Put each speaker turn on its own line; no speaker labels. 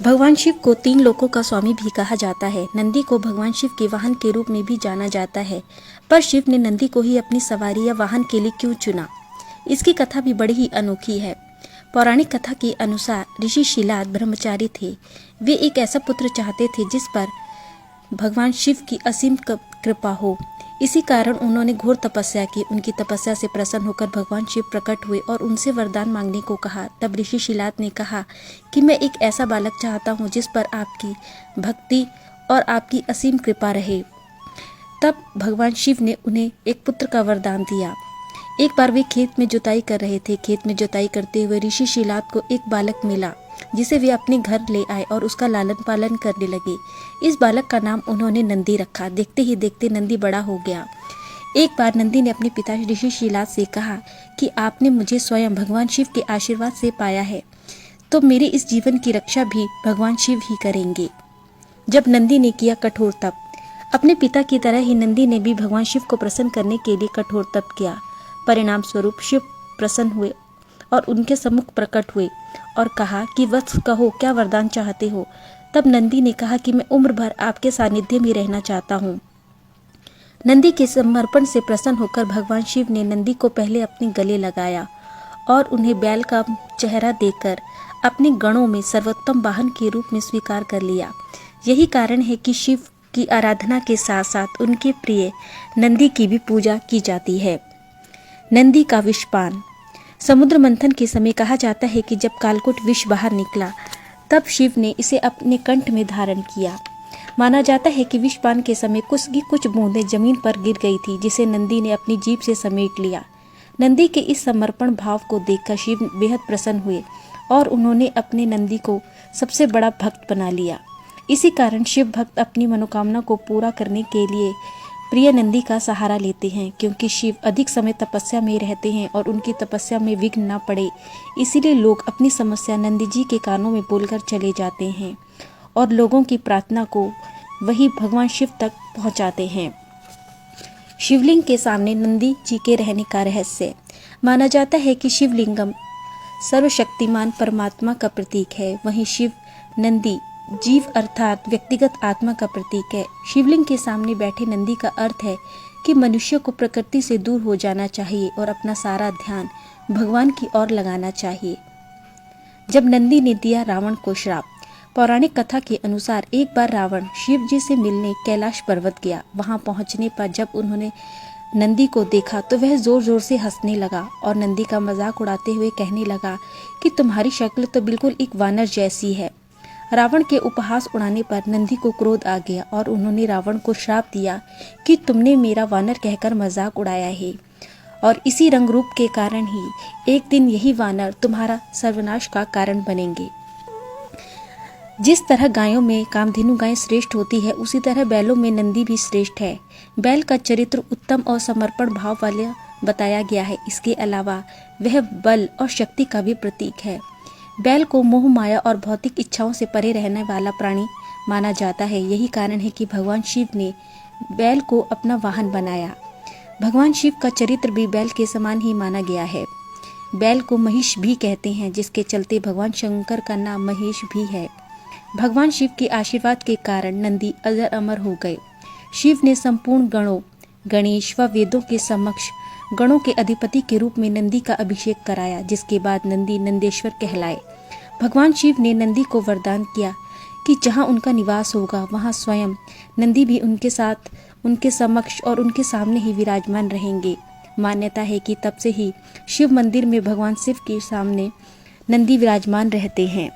भगवान शिव को 3 लोकों का स्वामी भी कहा जाता है। नंदी को भगवान शिव के वाहन के रूप में भी जाना जाता है, पर शिव ने नंदी को ही अपनी सवारी या वाहन के लिए क्यों चुना, इसकी कथा भी बड़ी ही अनोखी है। पौराणिक कथा के अनुसार ऋषि शिलाद ब्रह्मचारी थे। वे एक ऐसा पुत्र चाहते थे जिस पर भगवान शिव की असीम कृपा हो। इसी कारण उन्होंने घोर तपस्या की। उनकी तपस्या से प्रसन्न होकर भगवान शिव प्रकट हुए और उनसे वरदान मांगने को कहा। तब ऋषि शिलाद ने कहा कि मैं एक ऐसा बालक चाहता हूँ जिस पर आपकी भक्ति और आपकी असीम कृपा रहे। तब भगवान शिव ने उन्हें एक पुत्र का वरदान दिया। एक बार वे खेत में जुताई कर रहे थे। खेत में जुताई करते हुए ऋषि शिलाद को एक बालक मिला जिसे वे अपने घर ले आए और उसका लालन पालन करने लगे। इस बालक का नाम उन्होंने नंदी रखा। देखते ही देखते नंदी बड़ा हो गया। एक बार नंदी ने अपने पिता ऋषि शिलाद से कहा कि आपने मुझे स्वयं भगवान शिव के आशीर्वाद से पाया है, तो मेरे इस जीवन की रक्षा भी भगवान शिव ही करेंगे। जब नंदी ने किया कठोर तप, अपने पिता की तरह ही नंदी ने भी भगवान शिव को प्रसन्न करने के लिए कठोर तप किया। परिणाम स्वरूप शिव प्रसन्न हुए और उनके सम्मुख प्रकट हुए और कहा कि वत्स कहो, क्या वरदान चाहते हो। तब नंदी ने कहा कि मैं उम्र भर आपके सानिध्य में रहना चाहता हूँ। नंदी के समर्पण से प्रसन्न होकर भगवान शिव ने नंदी को पहले अपने गले लगाया और उन्हें बैल का चेहरा देकर अपने गणों में सर्वोत्तम वाहन के रूप में स्वीकार कर लिया। यही कारण है कि शिव की आराधना के साथ साथ उनके प्रिय नंदी की भी पूजा की जाती है। नंदी का विषपान। समुद्र मंथन के समय कहा जाता है कि जब कालकूट विष बाहर निकला तब शिव ने इसे अपने कंठ में धारण किया। माना जाता है कि विषपान के समय कुछ बूंदें जमीन पर गिर गई थी, जिसे नंदी ने अपनी जीभ से समेट लिया। नंदी के इस समर्पण भाव को देखकर शिव बेहद प्रसन्न हुए और उन्होंने अपने नंदी को सबसे बड़ा भक्त बना लिया। इसी कारण शिव भक्त अपनी मनोकामना को पूरा करने के लिए प्रिय नंदी का सहारा लेते हैं, क्योंकि शिव अधिक समय तपस्या में रहते हैं और उनकी तपस्या में विघ्न न पड़े, इसीलिए लोग अपनी समस्या नंदी जी के कानों में बोलकर चले जाते हैं और लोगों की प्रार्थना को वही भगवान शिव तक पहुंचाते हैं। शिवलिंग के सामने नंदी जी के रहने का रहस्य। माना जाता है कि शिवलिंगम सर्वशक्तिमान परमात्मा का प्रतीक है, वहीं शिव नंदी जीव अर्थात व्यक्तिगत आत्मा का प्रतीक है। शिवलिंग के सामने बैठे नंदी का अर्थ है कि मनुष्य को प्रकृति से दूर हो जाना चाहिए और अपना सारा ध्यान भगवान की ओर लगाना चाहिए। जब नंदी ने दिया रावण को श्राप। पौराणिक कथा के अनुसार एक बार रावण शिव जी से मिलने कैलाश पर्वत गया। वहां पहुंचने पर जब उन्होंने नंदी को देखा तो वह जोर जोर से हंसने लगा और नंदी का मजाक उड़ाते हुए कहने लगा कि तुम्हारी शक्ल तो बिल्कुल एक वानर जैसी है। रावण के उपहास उड़ाने पर नंदी को क्रोध आ गया और उन्होंने रावण को श्राप दिया कि तुमने मेरा वानर कहकर मजाक उड़ाया है और इसी रंग रूप के कारण ही एक दिन यही वानर तुम्हारा सर्वनाश का कारण बनेंगे। जिस तरह गायों में कामधेनु गाय श्रेष्ठ होती है, उसी तरह बैलों में नंदी भी श्रेष्ठ है। बैल का चरित्र उत्तम और समर्पण भाव वाला बताया गया है। इसके अलावा वह बल और शक्ति का भी प्रतीक है। बैल को मोह माया और भौतिक इच्छाओं से परे रहने वाला प्राणी माना जाता है। यही कारण है कि भगवान शिव ने बैल को अपना वाहन बनाया। भगवान शिव का चरित्र भी बैल के समान ही माना गया है। बैल को महिष भी कहते हैं, जिसके चलते भगवान शंकर का नाम महेश भी है। भगवान शिव के आशीर्वाद के कारण नंदी अजर अमर हो गए। शिव ने संपूर्ण गणों, गणेश व वेदों के समक्ष गणों के अधिपति के रूप में नंदी का अभिषेक कराया, जिसके बाद नंदी नंदेश्वर कहलाए। भगवान शिव ने नंदी को वरदान किया कि जहां उनका निवास होगा वहां स्वयं नंदी भी उनके साथ, उनके समक्ष और उनके सामने ही विराजमान रहेंगे। मान्यता है कि तब से ही शिव मंदिर में भगवान शिव के सामने नंदी विराजमान रहते हैं।